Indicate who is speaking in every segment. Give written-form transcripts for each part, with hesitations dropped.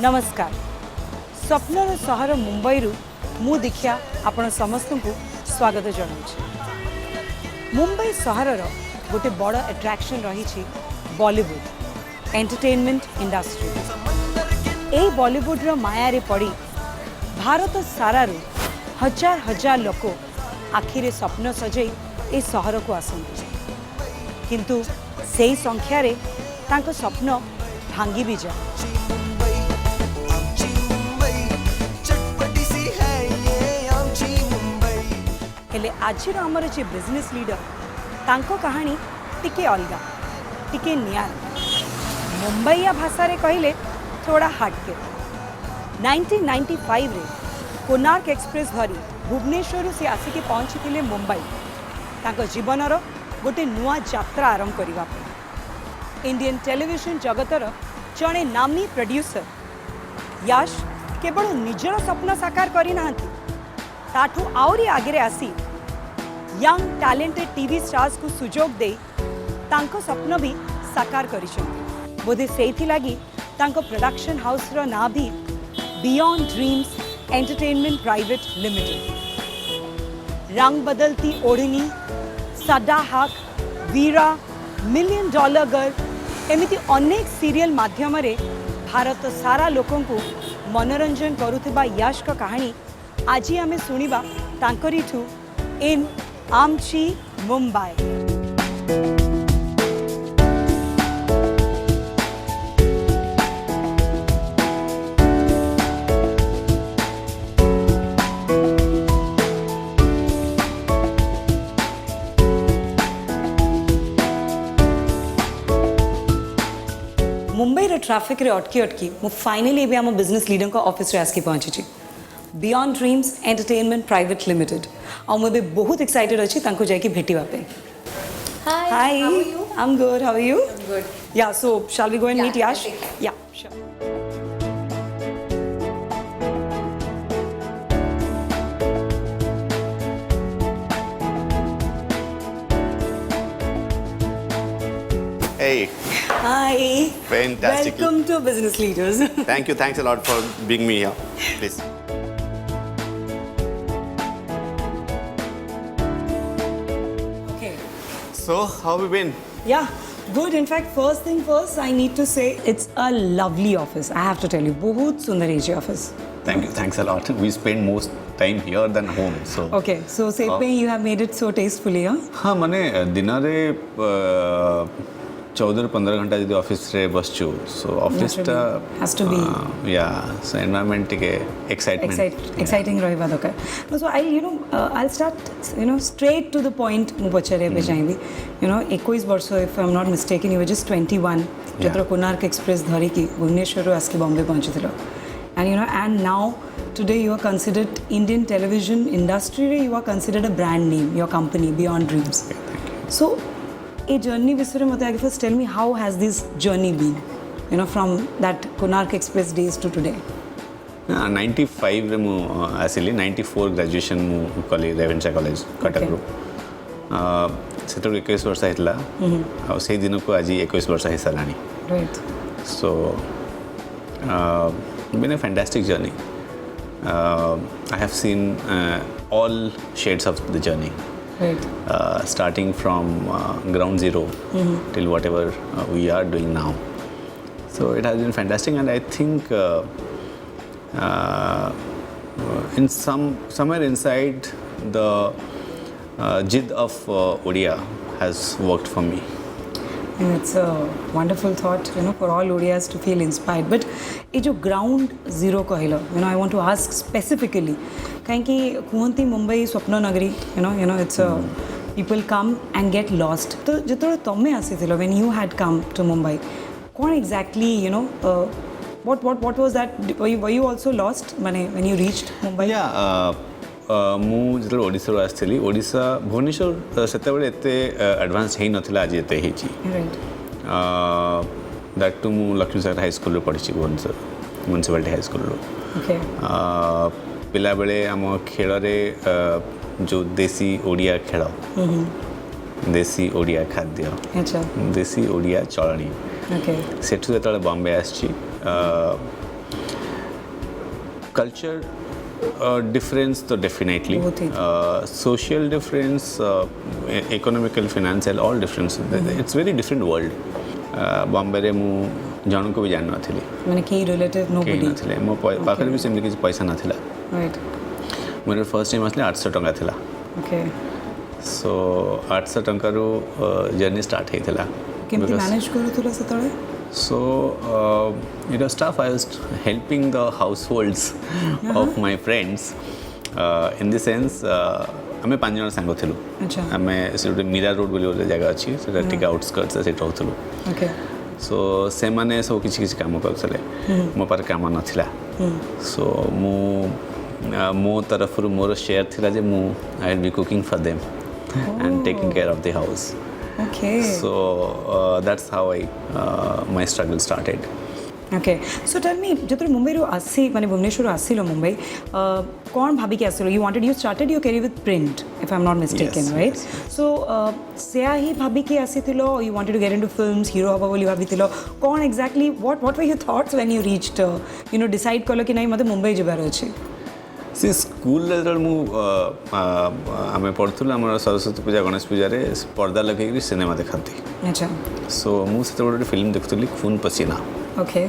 Speaker 1: नमस्कार स्वप्नर सहर मुंबई मु दीक्षा आपण समस्त को स्वागत जनाऊँ। मुंबई सहर गोटे बड़ अट्रैक्शन रही बॉलीवुड एंटरटेनमेंट इंडस्ट्री। ए बॉलीवुड रो माया रे पड़ी भारत सारारू हजार हजार लोक आखिरे स्वप्न सजई ए सहर को आसंती, किंतु सेही संख्या रे तांको स्वप्न भांगी भी जाए। हेले आज आमर जे बिजनेस लीडर तांको कहानी टिके अलगा टिके नियार मुंबईया भाषा रे कहले थोड़ा हटके। 1995 रे कोणार्क एक्सप्रेस धरी भुवनेश्वर से आसिक पहुँची मुंबई तांको जीवनर गोटे नुआ यात्रा आरंभ करने। इंडियन टेलीविजन जगतर जड़े नामी प्रोड्यूसर यश केवल निजर स्वप्न साकार करना ताठू आउरी आगे आसी यंग टैलेंटेड टीवी स्टार्स को सुजोग दे तांको स्वप्न भी साकार करिसेंती। बोधे सेही लगी तांको प्रोडक्शन हाउस रो ना भी beyond dreams entertainment private limited. रंग बदलती ओढ़नी, सदा हक, वीरा, $1 मिलियन गर्ल एमिति अनेक सीरियल माध्यम रे भारत सारा लोकों को मनोरंजन करुथिबा यश का कहानी आज आमे सुनिबा तांकरी ठू इन आमची मुंबई। मुंबई रे ट्रैफिक रे अटकी अटकी मु फाइनली एबे हम बिजनेस लीडर को ऑफिस रे आसकी पहुंची छी beyond dreams entertainment private limited. और मुझे बहुत एक्साइटेड अच्छी तांको जाके भेटिबा पे।
Speaker 2: Hi,
Speaker 1: Hi,
Speaker 2: how are you?
Speaker 1: I'm good. How are you?
Speaker 2: I'm good.
Speaker 1: Yeah, so shall we go and meet Yash?
Speaker 2: okay.
Speaker 1: Yeah, sure.
Speaker 3: Hey,
Speaker 1: Hi.
Speaker 3: fantastic.
Speaker 1: Welcome to Business Leaders.
Speaker 3: Thank you. Thanks a lot for bringing me here. Please.
Speaker 1: Okay.
Speaker 3: So, how have you been?
Speaker 1: Yeah, good. In fact, first thing first, I need to say it's a lovely office. I have to tell you, बहुत सुंदर है ये office.
Speaker 4: Thank you. Thanks a lot. We spend most time here than home. So.
Speaker 1: Okay, so say you have made it so tastefully, huh?
Speaker 4: हाँ माने दिन रे 14-15 घंटा जब ऑफिस रे बसचु सो ऑफिस टा
Speaker 1: has to be
Speaker 4: या सो एनवायरनमेंट के एक्साइटमेंट
Speaker 1: exciting रहिबा दरकार। No, so I'll start straight to the point मु पचरे पे चाहिए 21 वर्ष if I'm not mistaken you were just 21 जत्र कोणार्क एक्सप्रेस धरी की Bhubaneswar आसकी Bombay पहुंचीथिलो and now today you are considered Indian television industry रे you are considered a brand name, your company Beyond Dreams. So a journey विषय में मते first tell me how has this journey been from that Konark Express days to today.
Speaker 4: 95 रे मु आसिली 94 graduation मु कली Ravenshaw college Cuttack रो सेतो 21 वर्ष हेतला आ से दिन को आज 21 वर्ष हे सलानी.
Speaker 1: Right.
Speaker 4: So been a fantastic journey. I have seen all shades of the journey.
Speaker 1: Right.
Speaker 4: Starting from ground zero till whatever we are doing now. So it has been fantastic, and I think in somewhere inside the jid of Odia has worked for me.
Speaker 1: And it's a wonderful thought, for all Odias to feel inspired. But ये जो ground zero कहलो, I want to ask specifically, काहेंकि कुहंती Mumbai स्वप्न नगरी, it's a people come and get lost. तो जितने तम्मे आसी थिलो when you had come to Mumbai, कौन exactly, what was that? Were you also lost, माने when you reached Mumbai?
Speaker 4: Yeah. ମୁଁ ଯେତେବେଳେ ଓଡ଼ିଶାରୁ ଆସିଥିଲି ଓଡ଼ିଶା ଭୁବନେଶ୍ୱର ସେତେବେଳେ ଏତେ ଆଡ଼ଭାନ୍ସ ହେଇନଥିଲା ଆଜି ଏତେ ହେଇଛି ଦ୍ୟାଟ୍ ଟୁ ମୁଁ ଲକ୍ଷ୍ମୀସାଗର ହାଇସ୍କୁଲରେ ପଢ଼ିଛି ଭୁବନେଶ୍ୱର ମ୍ୟୁନିସିପାଲିଟି ହାଇସ୍କୁଲରୁ ପିଲାବେଳେ ଆମ ଖେଳରେ ଯେଉଁ ଦେଶୀ ଓଡ଼ିଆ ଖେଳ ଦେଶୀ ଓଡ଼ିଆ ଖାଦ୍ୟ ଦେଶୀ ଓଡ଼ିଆ ଚଳଣି ସେଠୁ ଯେତେବେଳେ ବମ୍ବେ ଆସିଛି culture difference तो definitely
Speaker 1: बहुत ही।
Speaker 4: social difference economical financial all difference it's very different world Bombay रे मु जन को भी जान नथिली
Speaker 1: माने के रिलेटिव
Speaker 4: केही
Speaker 1: नोबडी
Speaker 4: नथिले मो पाखरे भी सेमती किसी पैसा नथिला
Speaker 1: राइट
Speaker 4: मोर फर्स्ट टाइम आसले 800 टंका थिला
Speaker 1: ओके
Speaker 4: सो 800 टंकारु जर्नी स्टार्ट हेतिला
Speaker 1: केमती manage करूथुला सेतळे
Speaker 4: So it was tough. I was helping the households of my friends. In the sense, ଆମେ 5 ଜଣ ସାଙ୍ଗ ଥିଲୁ
Speaker 1: ଆଚ୍ଛା
Speaker 4: ଆମେ ସେ ଗୋଟେ ମୀରା ରୋଡ଼ ବୋଲି ଗୋଟେ ଜାଗା ଅଛି ସେଟା ଟିକେ ଆଉଟସ୍କର୍ଟସ୍ ସେଠି ରହୁଥିଲୁ
Speaker 1: ଓକେ
Speaker 4: ସୋ ସେମାନେ ସବୁ କିଛି କିଛି କାମ କରୁଥିଲେ ମୋ ପାଖରେ କାମ ନଥିଲା ସୋ ମୁଁ ମୋ ତରଫରୁ ମୋର ସେୟାର ଥିଲା ଯେ ମୁଁ I will be cooking for them and taking care of the house
Speaker 1: okay
Speaker 4: So that's how my struggle started.
Speaker 1: Okay so tell me जतरे मुंबई रो आसी माने भुवनेश्वर आसिलो मुंबई कोन भाभी के आसिलो you wanted you started your career with print if I am not mistaken
Speaker 4: Yes,
Speaker 1: right
Speaker 4: yes,
Speaker 1: so सेया ही भाभी के आसीतिलो you wanted to get into films hero हबा बोली भाबीतिलो कोन exactly what were your thoughts when you reached you know decide कलो कि नहीं मते मुंबई जबार अछि
Speaker 4: से स्कूल जेतବେଳେ ମୁଁ ଆମେ ପଢ଼ୁଥିଲୁ ଆମର ସରସ୍ୱତୀ ପୂଜା ଗଣେଶ ପୂଜାରେ ପର୍ଦ୍ଦା ଲଗେଇକି ସିନେମା ଦେଖାନ୍ତି
Speaker 1: अच्छा
Speaker 4: ସୋ ମୁଁ ସେତେବେଳେ ଗୋଟେ ଫିଲ୍ମ ଦେଖୁଥିଲି ଖୁନ ପସିନା
Speaker 1: ओके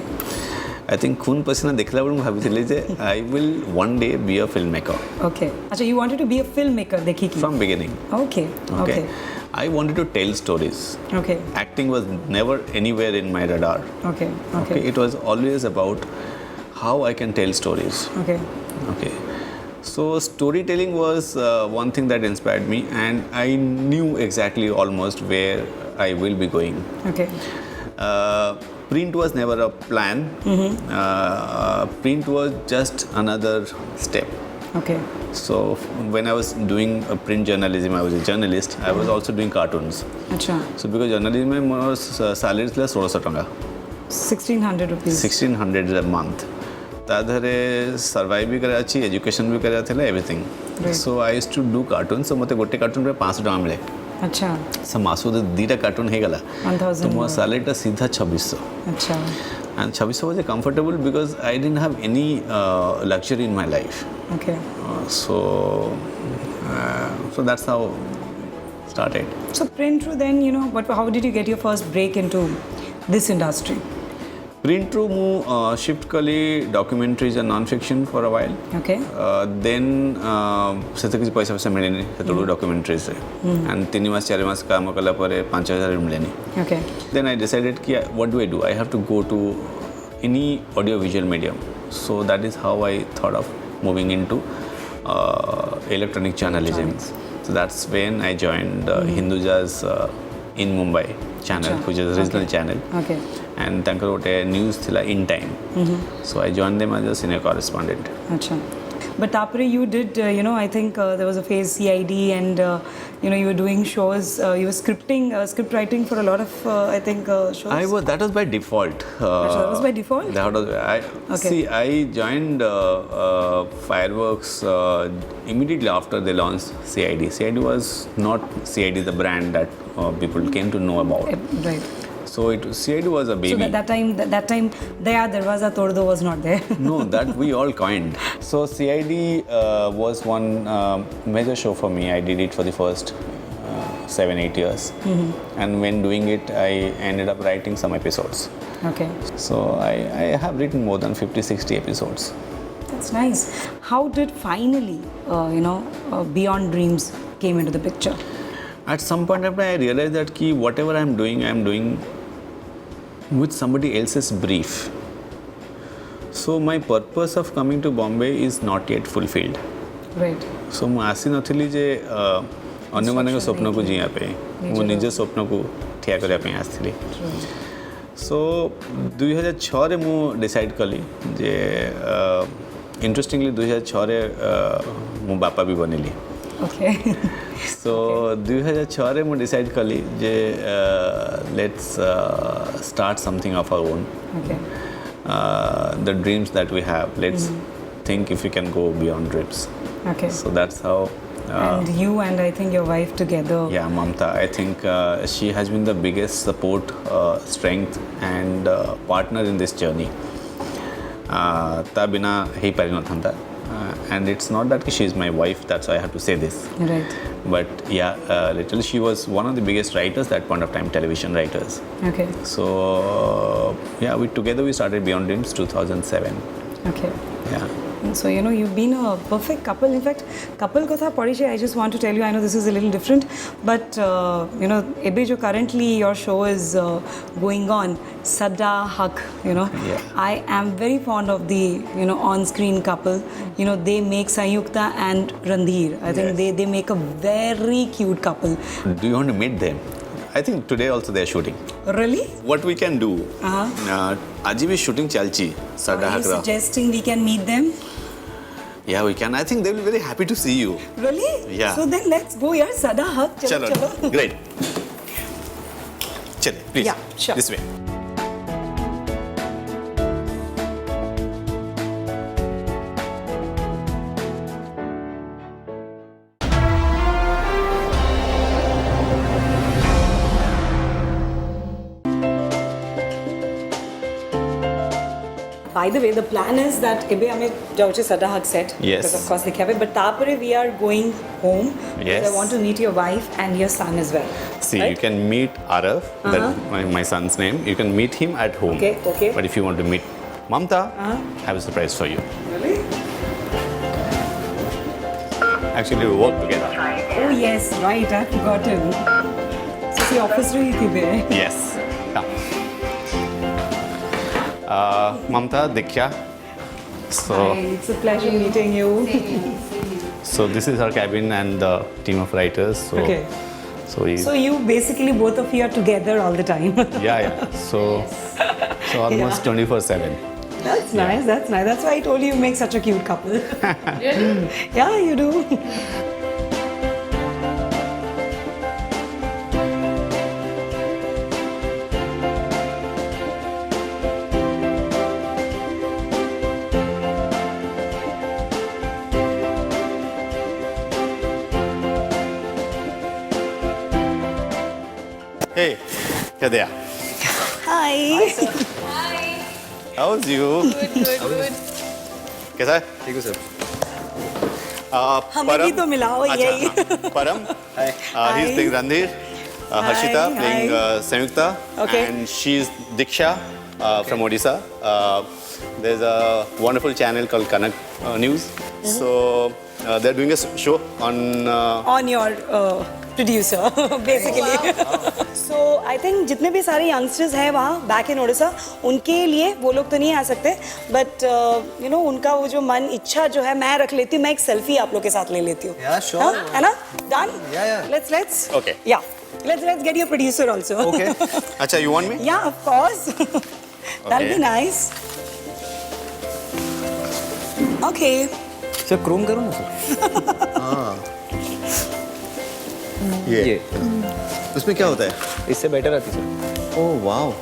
Speaker 4: आई थिंक ଖୁନ ପସିନା ଦେଖିଲା ବେଳେ ମୁଁ ଭାବିଥିଲି ଯେ I will one day be a film maker
Speaker 1: okay अच्छा you wanted to be a film maker देखी की
Speaker 4: from beginning
Speaker 1: okay
Speaker 4: okay I wanted to tell stories
Speaker 1: okay
Speaker 4: acting was never anywhere in my radar
Speaker 1: okay
Speaker 4: okay
Speaker 1: okay
Speaker 4: it was always about how I can tell stories
Speaker 1: okay
Speaker 4: okay so storytelling was one thing that inspired me and I knew exactly almost where I will be going
Speaker 1: okay
Speaker 4: print was never a plan print was just another step
Speaker 1: okay
Speaker 4: so when I was doing a print journalism I was a journalist I was also doing cartoons
Speaker 1: अच्छा
Speaker 4: so because journalism में मोर salary थी 1600 टंका
Speaker 1: 1600 rupees
Speaker 4: 1600 a month ता धरे survive भी करा अच्छी education भी करा थिला everything
Speaker 1: Right.
Speaker 4: So I used to do cartoon so मते गोटे कार्टून रे 500 टका मिले
Speaker 1: अच्छा
Speaker 4: सो मासु दीटा कार्टून हे गला
Speaker 1: 1000
Speaker 4: तो मोर सैलरी सीधा 2600
Speaker 1: अच्छा
Speaker 4: and 2600 was comfortable because I didn't have any luxury in my life
Speaker 1: okay
Speaker 4: so that's how started
Speaker 1: So print through then, you know, but how did you get your first break into this industry?
Speaker 4: print ru mu shift kali documentaries and non fiction for a while
Speaker 1: Okay.
Speaker 4: then सेते किसी पैसा पैसा मिलेनी सेतु documentaries रे and 3 मास 4 मास काम कला परे 5000 मिलेनी
Speaker 1: Okay.
Speaker 4: then I decided कि what do I have to go to any audio visual medium so that is how I thought of moving into electronic journalism so that's when I joined Hindujaz in Mumbai channel
Speaker 1: Acha.
Speaker 4: which is a regional
Speaker 1: Okay.
Speaker 4: channel
Speaker 1: Okay.
Speaker 4: and तांकर गोटे news थिला in time so I joined them as a senior correspondent
Speaker 1: Acha. But Tapre, you did, you know, I think there was a phase CID and, you know, you were doing shows, you were script writing for a lot of, I think, shows.
Speaker 4: that was by default
Speaker 1: that was by default?
Speaker 4: that was
Speaker 1: Okay.
Speaker 4: see I joined Fireworks immediately after they launched CID was not CID the brand that people came to know about
Speaker 1: Right.
Speaker 4: so CID was a
Speaker 1: So
Speaker 4: baby
Speaker 1: that time, Darwaza Tordo was not there.
Speaker 4: no that we all coined so CID was one major show for me I did it for the first 7-8 years and when doing it I ended up writing some episodes
Speaker 1: Okay.
Speaker 4: so I have written more than 50-60 episodes
Speaker 1: That's nice. How did finally, you know, Beyond Dreams came into the picture?
Speaker 4: at some point of time I realized that ki whatever I am doing with somebody else's brief so my purpose of coming to Bombay is not yet fulfilled
Speaker 1: Right.
Speaker 4: so ମୁଁ ଆସି ନଥିଲି ଯେ ଅନ୍ୟମାନଙ୍କ ସ୍ୱପ୍ନକୁ ଜିଇବା ପାଇଁ ମୁଁ ନିଜ ସ୍ୱପ୍ନକୁ ଠିଆ କରିବା ପାଇଁ ଆସିଥିଲି ସୋ 2006ରେ ମୁଁ ଡିସାଇଡ଼୍ କଲି ଯେ ଇଣ୍ଟରେଷ୍ଟିଂଲି 2006ରେ ମୁଁ ବାପା ବି ବନିଲି
Speaker 1: Okay.
Speaker 4: so 2006ରେ ମୁଁ ଡିସାଇଡ଼୍ କଲି ଯେ let's start something of our own
Speaker 1: Okay.
Speaker 4: the dreams that we have let's think if we can go beyond dreams
Speaker 1: Okay.
Speaker 4: so that's how
Speaker 1: And you and I think your wife together.
Speaker 4: yeah Mamta I think she has been the biggest support strength and partner in this journey ତା ବିନା ହେଇପାରିନଥାନ୍ତା and it's not that she is my wife, that's why I have to say this.
Speaker 1: Right.
Speaker 4: But yeah, literally she was one of the biggest writers that point of time, television writers.
Speaker 1: Okay.
Speaker 4: So yeah, we started Beyond Dreams 2007.
Speaker 1: Okay.
Speaker 4: Yeah.
Speaker 1: So, you know, you've been a perfect couple. In fact, couple ko tha pariche, I just want to tell you, I know this is a little different, but, you know, ebe jo currently your show is going on, Sada Haq, you know.
Speaker 4: Yeah.
Speaker 1: I am very fond of the, you know, on-screen couple. You know, they make Sanyukta and Randhir. I think
Speaker 4: Yes.
Speaker 1: they make a very cute couple.
Speaker 4: Do you want to meet them? I think today also they are shooting.
Speaker 1: Really?
Speaker 4: What we can do? Aji bhi shooting chalchi. Sada
Speaker 1: Are you
Speaker 4: Haqra.
Speaker 1: suggesting we can meet them?
Speaker 4: Yeah, we can. I think they will be very happy to see you.
Speaker 1: Really?
Speaker 4: Yeah.
Speaker 1: So then let's go, yaar. Sada Haq. Chalo, chalo.
Speaker 4: Great. Chale, please.
Speaker 1: Yeah, sure.
Speaker 4: This way.
Speaker 1: By the way, the plan is that ebe ame jauche Sada Haq set.
Speaker 4: Yes.
Speaker 1: Because of course they have it. But tapare we are going home.
Speaker 4: Yes.
Speaker 1: Because I want to meet your wife and your son as well.
Speaker 4: See,
Speaker 1: right?
Speaker 4: you can meet Arav, that's my son's name. You can meet him at home.
Speaker 1: Okay, okay.
Speaker 4: But if you want to meet Mamta, I have a surprise for you.
Speaker 1: Really?
Speaker 4: Actually, we work together.
Speaker 1: Oh yes, right. I forgotten. So see, office rahi thi be.
Speaker 4: Yes. Come. Mamta, Dikhya. So,
Speaker 1: Hi, it's a pleasure meeting you.
Speaker 4: so this is our cabin and the team of writers. So,
Speaker 1: Okay.
Speaker 4: So,
Speaker 1: So you basically both of you are together all the time.
Speaker 4: yeah. So almost 24/7.
Speaker 1: That's nice. That's nice. That's why I told you you make such a cute couple. Really? Yeah, you do.
Speaker 3: Hey, Kadea.
Speaker 1: Hi.
Speaker 3: How's you?
Speaker 2: Good.
Speaker 3: कैसा है?
Speaker 5: ठीक है sir.
Speaker 1: हमें भी तो मिलाओ यही.
Speaker 3: Param.
Speaker 5: Hi.
Speaker 3: He's playing Randhir. Harshita
Speaker 1: Hi.
Speaker 3: playing Sanyukta.
Speaker 1: Okay.
Speaker 3: And she's Diksha from Odisha. There's a wonderful channel called Kanak News. So they're doing a show on.
Speaker 1: On your producer, basically. So I think जितने भी सारे youngsters हैं वहाँ back in Odisha, उनके लिए वो लोग तो नहीं आ सकते, but you know उनका वो जो मन इच्छा जो है मैं रख लेती हूँ, मैं एक selfie आप लोग के साथ ले लेती हूँ.
Speaker 5: Yeah, sure.
Speaker 1: हाँ? है ना? Done?
Speaker 5: Yeah.
Speaker 1: Let's.
Speaker 3: Okay.
Speaker 1: Yeah. Let's get your producer also.
Speaker 5: Okay.
Speaker 3: Acha, you want me?
Speaker 1: Yeah, of course. That'll be nice. Okay.
Speaker 5: Sir Chrome करो ना सर.
Speaker 3: ये. उसमें क्या होता है?
Speaker 5: इससे बेटर आती सर.
Speaker 3: Oh wow.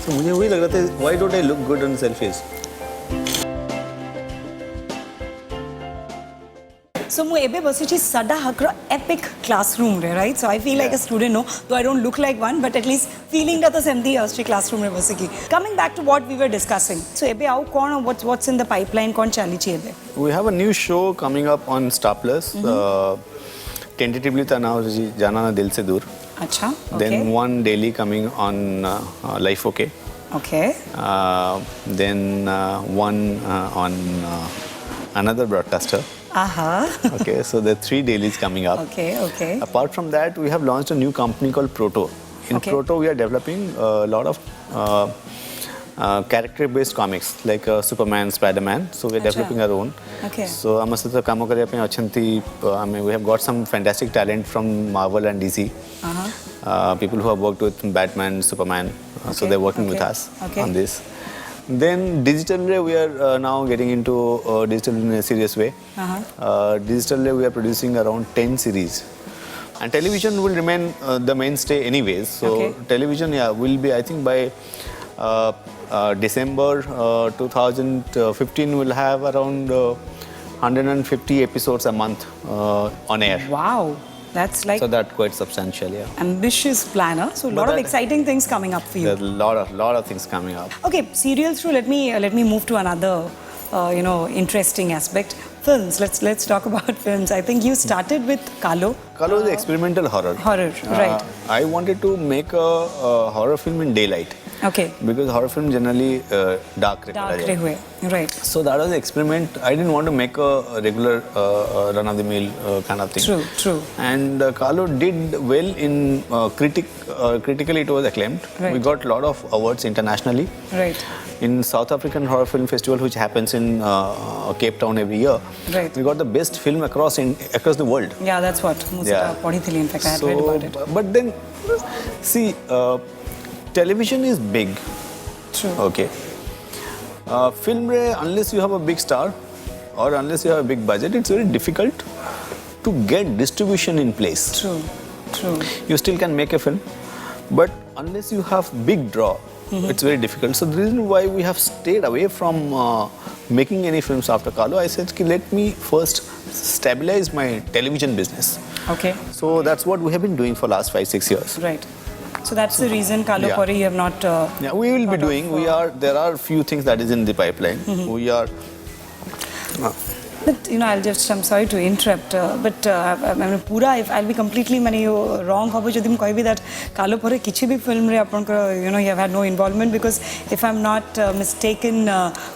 Speaker 3: तो मुझे वही लग रहा था. Why don't I look good on selfies?
Speaker 1: So ମୁଁ ଏବେ ବସିଛି Sada Haqର epic classroom ରେ, right? So I feel like a student, no, though I don't look like one, but at least feeling ଟା ତ ସେମିତି ଆସୁଛି classroom ରେ ବସିକି. Coming back to what we were discussing. So ଏବେ ଆଉ କ'ଣ what's in the pipeline କ'ଣ ଚାଲିଛି ଏବେ?
Speaker 3: We have a new show coming up on Star Plus. Tentatively था नाम जाना ना दिल से दूर.
Speaker 1: अच्छा.
Speaker 3: Then one daily coming on Life OK.
Speaker 1: Okay.
Speaker 3: Then one on another broadcaster.
Speaker 1: Aha.
Speaker 3: Okay, so there are 3 dailies coming up.
Speaker 1: Okay.
Speaker 3: Apart from that, we have launched a new company called Proto. In
Speaker 1: Okay.
Speaker 3: Proto, we are developing a lot of character-based comics like Superman, Spider-Man. So we are
Speaker 1: Acha.
Speaker 3: developing our own.
Speaker 1: Okay.
Speaker 3: So ଆମ ସହିତ କାମ କରିବା ପାଇଁ ଅଛନ୍ତି. I mean, we have got some fantastic talent from Marvel and DC. People who have worked with Batman, Superman. So they're working with us on this. Then digitally we are now getting into digital in a serious way. Digitally we are producing around 10 series. And television will remain the mainstay anyways. So television, will be, I think by December 2015 we'll have around 150 episodes a month on air.
Speaker 1: Wow. That's like
Speaker 3: So that's quite substantial, yeah.
Speaker 1: ambitious plan, huh? So a
Speaker 3: But
Speaker 1: lot of
Speaker 3: that-
Speaker 1: exciting things coming up for you.
Speaker 3: There's a lot of things coming up.
Speaker 1: Okay, serials through. Let me move to another, interesting aspect. Films. Let's talk about films. I think you started with Kalo.
Speaker 3: Kalo is experimental horror.
Speaker 1: Horror, right.
Speaker 3: I wanted to make a horror film in daylight.
Speaker 1: Okay.
Speaker 3: Because horror film generally dark.
Speaker 1: Dark Rehue. Right.
Speaker 3: So that was the experiment. I didn't want to make a regular run-of-the-mill kind of thing.
Speaker 1: True.
Speaker 3: And Kalo did well in critically it was acclaimed.
Speaker 1: Right.
Speaker 3: We got a lot of awards internationally.
Speaker 1: Right.
Speaker 3: In South African Horror Film Festival, which happens in Cape Town every year,
Speaker 1: Right.
Speaker 3: we got the best film across the world.
Speaker 1: Yeah, that's what.
Speaker 3: Yeah.
Speaker 1: In fact, I had read about it.
Speaker 3: But then, see, television is big.
Speaker 1: True.
Speaker 3: Okay. Film, unless you have a big star or unless you have a big budget, it's very difficult to get distribution in place.
Speaker 1: True.
Speaker 3: You still can make a film, but unless you have big draw, it's very difficult. So the reason why we have stayed away from making any films after Kalo, I said, let me first stabilize my television business.
Speaker 1: Okay.
Speaker 3: So that's what we have been doing for last 5-6 years.
Speaker 1: Right. So that's the reason Kalo
Speaker 3: Yeah.
Speaker 1: Pori you have not.
Speaker 3: Yeah, we will be
Speaker 1: thought
Speaker 3: doing.
Speaker 1: of,
Speaker 3: There are few things that is in the pipeline. We are.
Speaker 1: But I'm sorry to interrupt, but I mean, pura, if I'll be completely wrong, that Kalo Pore kichi bhi film re you have had no involvement, because if I'm not mistaken,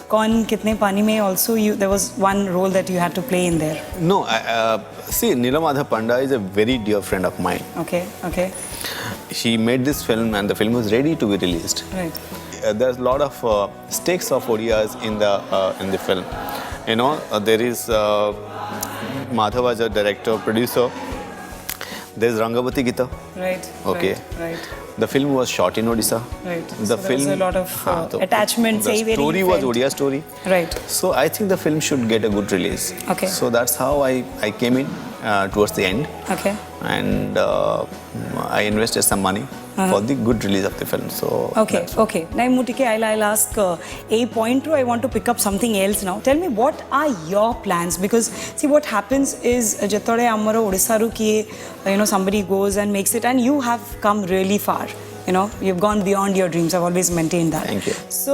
Speaker 1: Kaun Kitne Pani Mein also there was one role that you had to play in there.
Speaker 3: No, see, Neela Madhav Panda is a very dear friend of mine.
Speaker 1: Okay.
Speaker 3: She made this film and the film was ready to be released.
Speaker 1: Right.
Speaker 3: There's a lot of stakes of Odias in the film. There is Madhav as a director, producer. There's Rangavati Gita.
Speaker 1: Right.
Speaker 3: Okay.
Speaker 1: Right.
Speaker 3: The film was shot in Odisha.
Speaker 1: Right.
Speaker 3: The
Speaker 1: So there was a lot of attachment.
Speaker 3: The story was Odia story.
Speaker 1: Right.
Speaker 3: So I think the film should get a good release.
Speaker 1: Okay.
Speaker 3: So that's how I came in towards the end.
Speaker 1: Okay.
Speaker 3: And I invested some money for the good release of the film. So
Speaker 1: Okay.
Speaker 3: that's what-
Speaker 1: Now, Mutike, I'll ask a point to. I want to pick up something else now. Tell me, what are your plans? Because see, what happens is, Jatore Amaro Odisaru ki, somebody goes and makes it, and you have come really far. You've gone beyond your dreams. I've always maintained that.
Speaker 3: Thank you.
Speaker 1: So,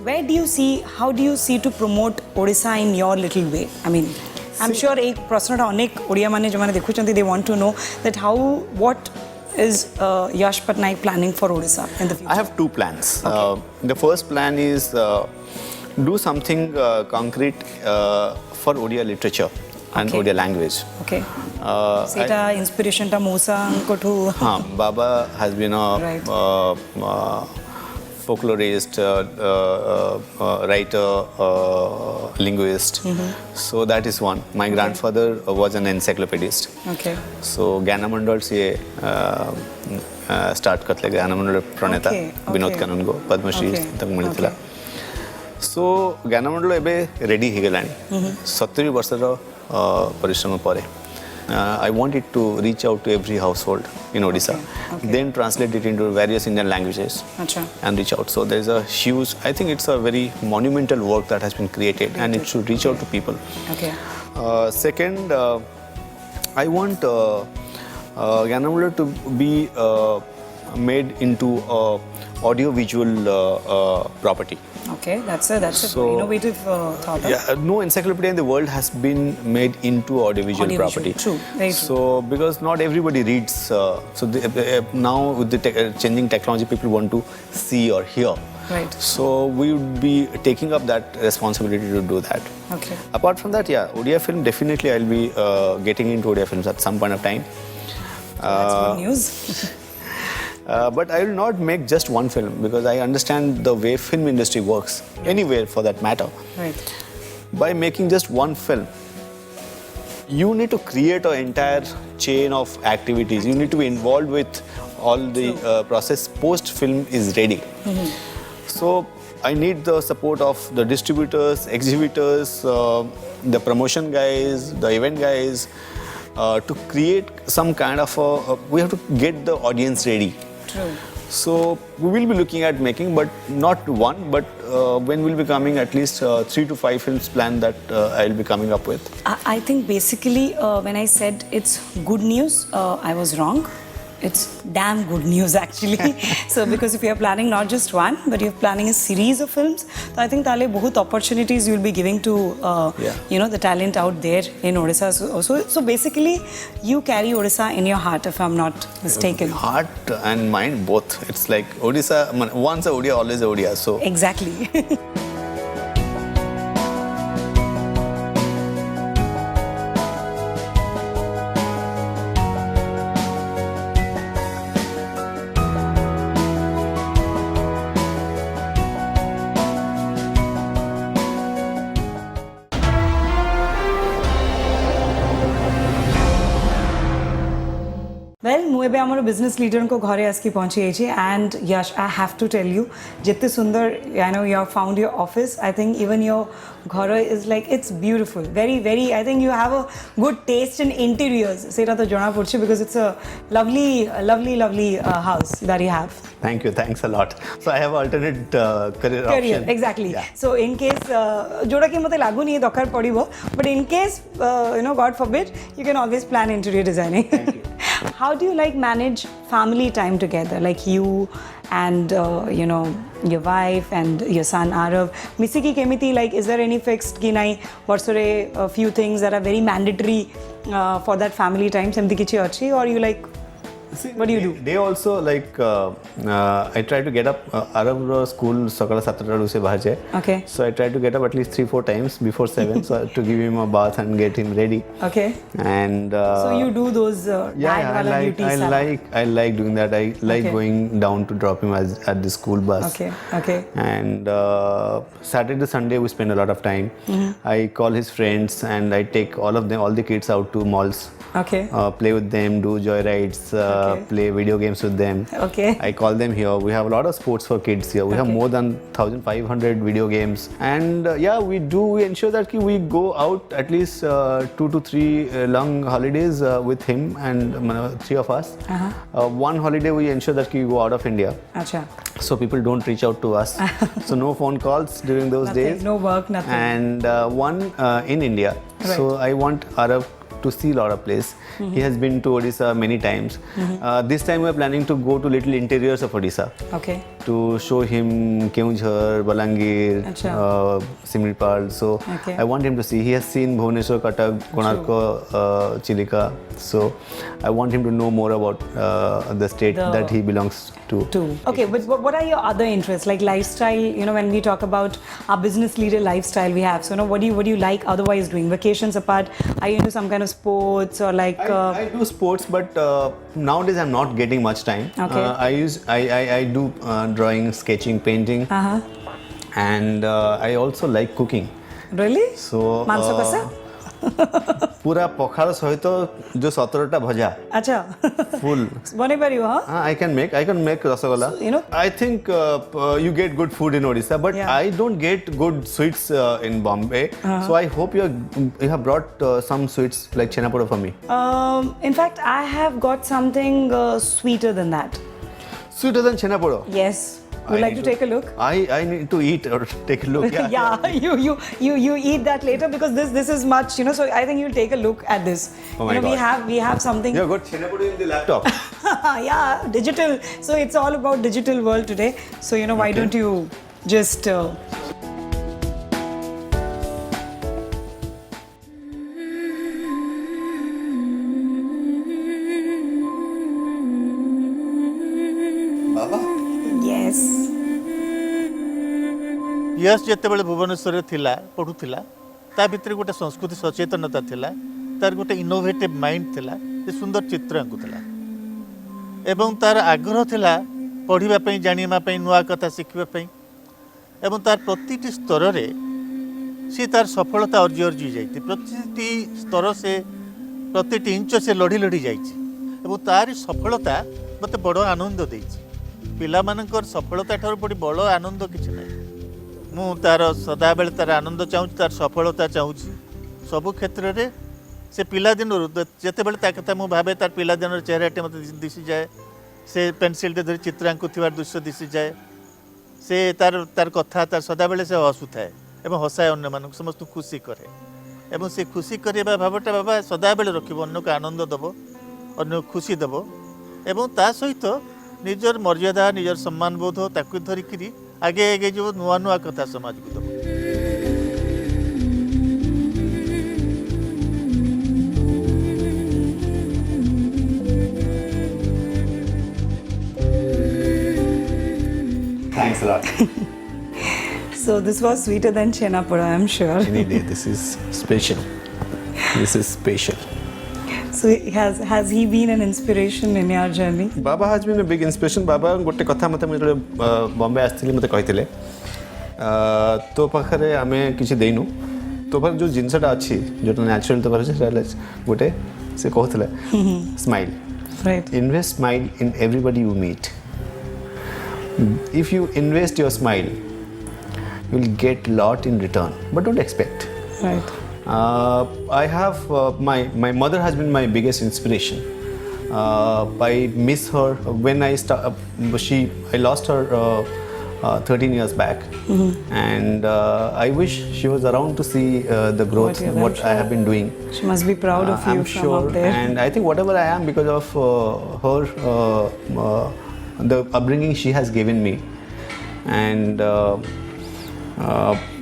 Speaker 1: where do you see? How do you see to promote Odisha in your little way? I mean, I'm sure एक प्रश्नटा अनेक ओडिया माने जो माने देखुचंती, they want to know that what is Yash Patnaik planning for Odisha in the future?
Speaker 3: I have two plans. The first plan is do something concrete for Odia literature and
Speaker 1: Okay.
Speaker 3: Odia language.
Speaker 1: Okay.
Speaker 3: Uh,
Speaker 1: Seta inspiration ta Musa kotu.
Speaker 3: Baba has been a
Speaker 1: Right.
Speaker 3: folklorist, writer, linguist. So that is one. My grandfather was an encyclopedist.
Speaker 1: Okay.
Speaker 3: So Gyanamandal से start करतले Gyanamandal प्रणेता
Speaker 1: Okay,
Speaker 3: Vinod
Speaker 1: okay.
Speaker 3: कानूनगो Padmashri
Speaker 1: Okay,
Speaker 3: तक मिलथिला. So Gyanamandal एबे ready हिगलानी. 70 वर्षर परिश्रम परे. I want it to reach out to every household in Odisha.
Speaker 1: Okay.
Speaker 3: Then translate it into various Indian languages
Speaker 1: Acha.
Speaker 3: and reach out. So there's a huge, I think it's a very monumental work that has been created and it should reach out to people.
Speaker 1: Okay.
Speaker 3: Second, I want Gyanamandal to be made into a audio-visual property.
Speaker 1: Okay. That's a
Speaker 3: So-
Speaker 1: innovative thought. Huh?
Speaker 3: Yeah, no encyclopedia in the world has been made into audiovisual
Speaker 1: Audiovisual,
Speaker 3: property.
Speaker 1: true, very true.
Speaker 3: So because not everybody reads, now with the changing technology, people want to see or hear.
Speaker 1: Right.
Speaker 3: So we would be taking up that responsibility to do that.
Speaker 1: Okay.
Speaker 3: Apart from that, yeah, Odia film, definitely I'll be getting into Odia films at some point of time.
Speaker 1: That's good news.
Speaker 3: But I will not make just one film because I understand the way film industry works, anywhere for that matter.
Speaker 1: Right.
Speaker 3: By making just one film, you need to create an entire chain of activities. You need to be involved with all the process post-film is ready. So I need the support of the distributors, exhibitors, the promotion guys, the event guys, to create some kind of we have to get the audience ready.
Speaker 1: True.
Speaker 3: So we will be looking at making, but not one, but when we'll be coming, at least 3 to 5 films plan that I'll be coming up with.
Speaker 1: I think basically when I said it's good news, I was wrong. It's damn good news actually. So because if you're planning not just one, but you're planning a series of films, so I think tale bahut opportunities you'll be giving to you know, the talent out there in Odisha. So basically you carry Odisha in your heart, if I'm not mistaken.
Speaker 3: Heart and mind both. It's like Odisha, once a Odia, always a Odia. So
Speaker 1: Exactly. Well, ମୁଁ ଏବେ ଆମର business ଲିଡରଙ୍କ ଘରେ ଆସିକି ପହଞ୍ଚି ଯାଇଛି and Yash, I have to tell you, ଯେତେ ସୁନ୍ଦର I know you have found your office. I think even your ଘର is like, it's beautiful. Very, I think you have a good taste in interiors. ସେଇଟା ତ ଜଣା ପଡୁଛି because it's a lovely house that you have.
Speaker 3: thank you, thanks a lot. So I have alternate career option.
Speaker 1: Exactly.
Speaker 3: Yeah.
Speaker 1: So in case जोड़ा कि मते लागू नहीं दरकार पड़िबो, but in case you know, God forbid, you can always plan interior designing.
Speaker 3: Thank you.
Speaker 1: How do you like manage family time together, like you and you know, your wife and your son Arav? Misiki kemiti, like, is there any fixed ki nahi barsore a few things that are very mandatory for that family time? Semti kichi achi, or you like,
Speaker 3: See,
Speaker 1: what do you do?
Speaker 3: They also like I try to get up. Arab school sakala 7 ru se bahar jaye.
Speaker 1: Okay.
Speaker 3: So I try to get up at least 3-4 times before 7, so to give him a bath and get him ready.
Speaker 1: Okay.
Speaker 3: And
Speaker 1: So you do those dad wala duties.
Speaker 3: I like doing that. I like
Speaker 1: Okay.
Speaker 3: going down to drop him at the school bus.
Speaker 1: Okay.
Speaker 3: And Saturday, Sunday, we spend a lot of time. I call his friends and I take all the kids out to malls.
Speaker 1: Okay.
Speaker 3: Play with them, do joyrides,
Speaker 1: Okay.
Speaker 3: play video games with them.
Speaker 1: Okay.
Speaker 3: I call them here. We have a lot of sports for kids here. We have
Speaker 1: Okay.
Speaker 3: more than 1,500 video games. And we ensure that we go out at least 2 to 3 long holidays with him and 3 of us. One holiday we ensure that we go out of India.
Speaker 1: Acha.
Speaker 3: So people don't reach out to us. So no phone calls during those
Speaker 1: Nothing,
Speaker 3: days.
Speaker 1: no work, nothing.
Speaker 3: And one in India.
Speaker 1: Right.
Speaker 3: So I want Arav to see a lot of place. He has been to Odisha many times. This time we are planning to go to little interiors of Odisha
Speaker 1: Okay.
Speaker 3: to show him Keonjhar, Balangir,
Speaker 1: Acha.
Speaker 3: Simripal. So
Speaker 1: Okay.
Speaker 3: I want him to see. He has seen Bhubaneswar, Cuttack, Konark, Chilika. So I want him to know more about the state that he belongs to.
Speaker 1: Okay, but what are your other interests, like lifestyle? You know, when we talk about our business leader lifestyle we have, so you know, what do you like otherwise doing? Vacations apart, are you into some kind of sports or like?
Speaker 3: I do sports, but nowadays I'm not getting much time.
Speaker 1: Okay.
Speaker 3: I do drawing, sketching, painting, and I also like cooking.
Speaker 1: Really?
Speaker 3: So
Speaker 1: मांस कसा?
Speaker 3: पूरा पखाल सहित जो 17टा भजा
Speaker 1: अच्छा.
Speaker 3: full.
Speaker 1: बने परियो हाँ?
Speaker 3: I can make rasagula.
Speaker 1: So, you know-
Speaker 3: I think you get good food in Odisha, but
Speaker 1: Yeah.
Speaker 3: I don't get good sweets in Bombay. So I hope you have brought some sweets like Chenapoda for me.
Speaker 1: In fact, I have got something sweeter than that.
Speaker 3: Sweeter than Chenapoda.
Speaker 1: Yes. Would you like to take a look?
Speaker 3: I need to eat or take a look.
Speaker 1: Yeah, you eat that later because this is much, you know. So I think you'll take a look at this.
Speaker 3: Oh my
Speaker 1: you know,
Speaker 3: God.
Speaker 1: we have something.
Speaker 3: You got Chenapoda in the laptop.
Speaker 1: Yeah, digital. So it's all about digital world today. So you know, why don't you just yes.
Speaker 2: यश जितेबाला भुवनेश्वर थिला पढ़ुला ता भितर गोटे संस्कृति सचेतनता थिला तार गोटे innovative mind थिला जे सुंदर चित्र आंकुला एवं तार आग्रह थिला पढ़िबा पई जानिबा पई नुआ कथा शिखिबा पई एवं तार प्रतिटी स्तर रे से तार सफलता अर्जी जाइति प्रतिटी स्तर से प्रतिटी इंच से लड़ी लड़ी जाइछि एवं तार सफलता मते बड़ आनंद देइछि पिला मानकर सफलता ठार बड़ी बड़ आनंद किछि नै मु तार सदाबेले तार आनंद चाहूँ तार सफलता चाहूँ सबु क्षेत्र में से पिलादिन जिते बड़े कथा मुझे भावे तार पिलादिन चेहराटे मत दिशी जाए से पेनसिल धरी चित्र आंकुथिबार दृश्य दिशी जाए से तार तार कथा तार सदाबेले से हसुए एवं हसाए अन्य मान समस्त खुशी करे एवं से खुशी करवा भावटा बाबा सदाबेले रखिब अन्य को आनंद दब अन्य खुशी दब एवं ता सहित निजर मर्यादा निजर सम्मान बोध ताकू धरिकी आगे आगे जो नुआ नुआ कथा समाज को दब
Speaker 3: Thanks a lot.
Speaker 1: So this was sweeter than Chenapura, I'm sure.
Speaker 3: Any day, this is special. This is special.
Speaker 1: So has he been an inspiration in your journey?
Speaker 3: Baba has been a big inspiration. Baba गोटे कथा मते मुझे बॉम्बे आसथिले मते कहिथिले तो पाखरे आमे किछि देइनु तो पर जो जिनसटा अछि जोटा नेचुरल तो पर गोटे से कहथिले smile
Speaker 1: Right.
Speaker 3: invest smile in everybody you meet. If you invest your smile, you will get lot in return, but don't expect.
Speaker 1: Right.
Speaker 3: I have my mother has been my biggest inspiration. I miss her when I lost her 13 years back, and I wish she was around to see the growth what I have been doing.
Speaker 1: She must be proud of you
Speaker 3: I'm
Speaker 1: from
Speaker 3: sure,
Speaker 1: up there.
Speaker 3: and I think whatever I am because of her, the upbringing she has given me, and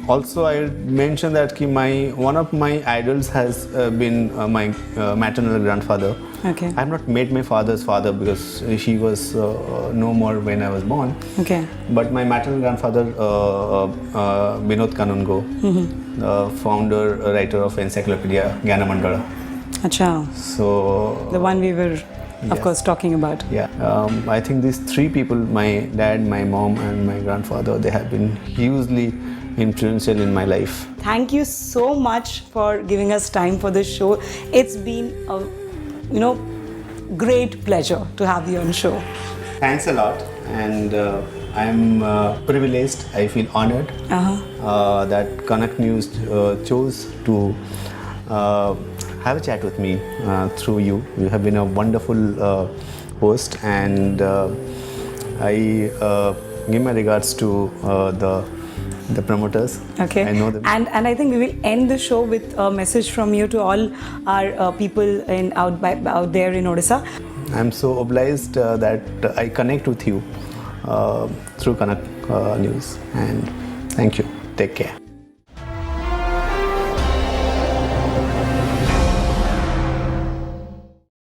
Speaker 3: also I mentioned that one of my idols has been my maternal grandfather.
Speaker 1: Okay.
Speaker 3: I have not met my father's father because he was no more when I was born.
Speaker 1: Okay.
Speaker 3: But my maternal grandfather, Binod Kanungo, the founder, writer of Encyclopedia Gyanamandala.
Speaker 1: Acha.
Speaker 3: So
Speaker 1: The one we were, of course, talking about.
Speaker 3: yeah, I think these three people, my dad, my mom, and my grandfather, they have been hugely influential in my life.
Speaker 1: Thank you so much for giving us time for this show. It's been a, great pleasure to have you on show.
Speaker 3: Thanks a lot, and I'm privileged. I feel honored that Kanak News chose to have a chat with me through you. You have been a wonderful host, and I give my regards to the promoters.
Speaker 1: Okay.
Speaker 3: I know them.
Speaker 1: And I think we will end the show with a message from you to all our people out there in Odisha.
Speaker 3: I'm so obliged that I connect with you through Kanak News, and thank you. Take care.